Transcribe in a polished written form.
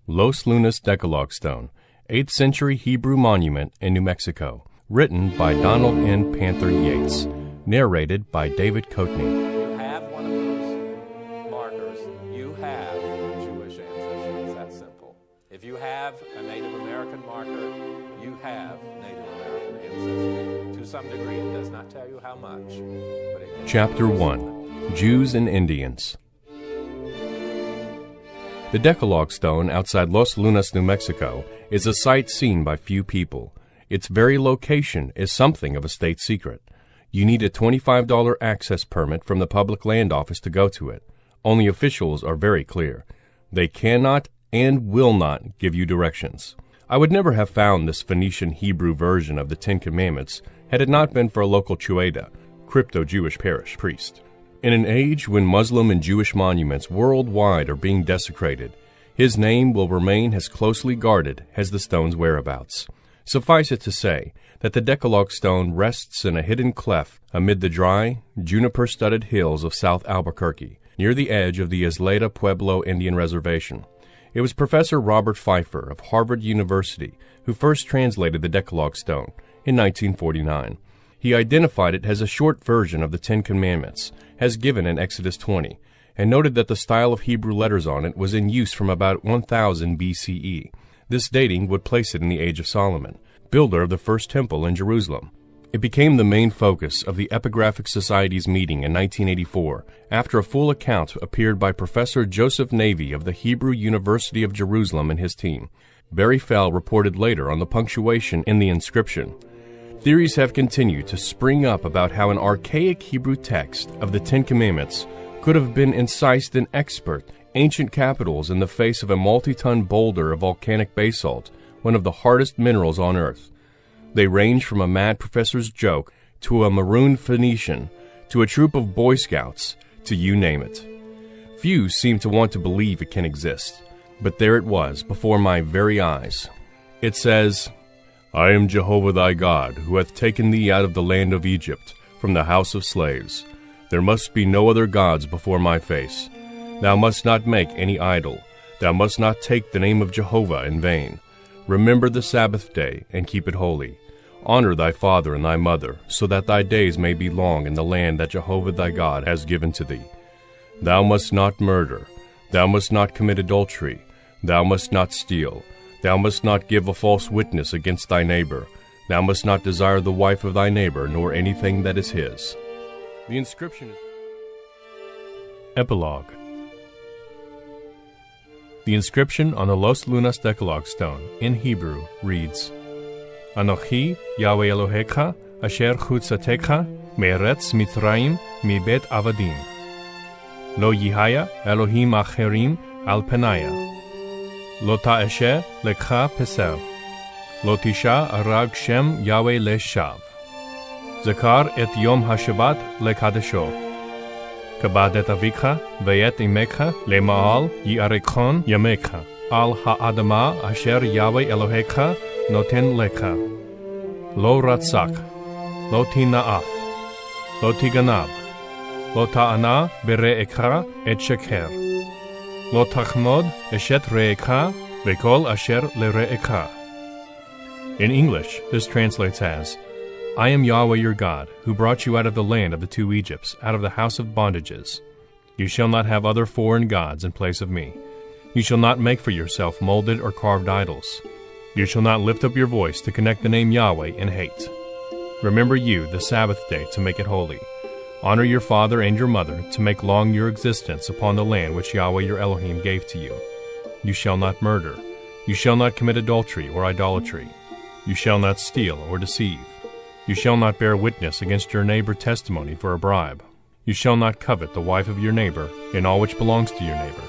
Los Lunas Decalog Stone, 8th century Hebrew monument in New Mexico. Written by Donald N. Panther Yates. Narrated by David Coatney. You have one of those markers, you have Jewish ancestry. It's that simple. If you have a Native American marker, you have Native American ancestry. To some degree, it does not tell you how much. But it can. Chapter 1. Jews and Indians. The Decalog Stone outside Los Lunas, New Mexico, is a sight seen by few people. Its very location is something of a state secret. You need a $25 access permit from the Public Land Office to go to it. Only officials are very clear. They cannot and will not give you directions. I would never have found this Phoenician Hebrew version of the Ten Commandments had it not been for a local Chueda, crypto-Jewish parish priest. In an age when Muslim and Jewish monuments worldwide are being desecrated, his name will remain as closely guarded as the stone's whereabouts. Suffice it to say that the Decalog Stone rests in a hidden cleft amid the dry, juniper-studded hills of South Albuquerque, near the edge of the Isleta Pueblo Indian Reservation. It was Professor Robert Pfeiffer of Harvard University who first translated the Decalog Stone in 1949. He identified it as a short version of the Ten Commandments, as given in Exodus 20, and noted that the style of Hebrew letters on it was in use from about 1000 BCE. This dating would place it in the Age of Solomon, builder of the first temple in Jerusalem. It became the main focus of the Epigraphic Society's meeting in 1984, after a full account appeared by Professor Joseph Navy of the Hebrew University of Jerusalem and his team. Barry Fell reported later on the punctuation in the inscription. Theories have continued to spring up about how an archaic Hebrew text of the Ten Commandments could have been incised in expert, ancient capitals in the face of a multi-ton boulder of volcanic basalt, one of the hardest minerals on Earth. They range from a mad professor's joke, to a marooned Phoenician, to a troop of Boy Scouts, to you name it. Few seem to want to believe it can exist, but there it was, before my very eyes. It says, I am Jehovah thy God, who hath taken thee out of the land of Egypt, from the house of slaves. There must be no other gods before my face. Thou must not make any idol. Thou must not take the name of Jehovah in vain. Remember the Sabbath day, and keep it holy. Honor thy father and thy mother, so that thy days may be long in the land that Jehovah thy God has given to thee. Thou must not murder. Thou must not commit adultery. Thou must not steal. Thou must not give a false witness against thy neighbor. Thou must not desire the wife of thy neighbor, nor anything that is his. The inscription is... Epilogue. The inscription on the Los Lunas Decalog Stone, in Hebrew, reads, Anochi Yahweh Elohecha, asher chutzatecha, me'eretz Mitzrayim, mi-bet avadim. Lo yihaya Elohim acherim al penaya. Lo ta'eshe lekha peser. Lo tisha arag shem Yahweh leshav. Zakar et yom ha-Shabbat lekadesho. Kabad et avikha ve'et imekha lema'al yi'arechon yamecha. Al ha'adama asher Yahweh Elohecha noten lecha. Lo ratzak. Lo tina'af. Lo tiganab. Lo ta'ana bere'ekha et sheker. Lo tachmod eshet re'ekha ve'kol asher lere'ekha. In English, this translates as, I am Yahweh your God, who brought you out of the land of the two Egypts, out of the house of bondages. You shall not have other foreign gods in place of me. You shall not make for yourself molded or carved idols. You shall not lift up your voice to connect the name Yahweh in hate. Remember you the Sabbath day to make it holy. Honor your father and your mother to make long your existence upon the land which Yahweh your Elohim gave to you. You shall not murder. You shall not commit adultery or idolatry. You shall not steal or deceive. You shall not bear witness against your neighbor testimony for a bribe. You shall not covet the wife of your neighbor in all which belongs to your neighbor.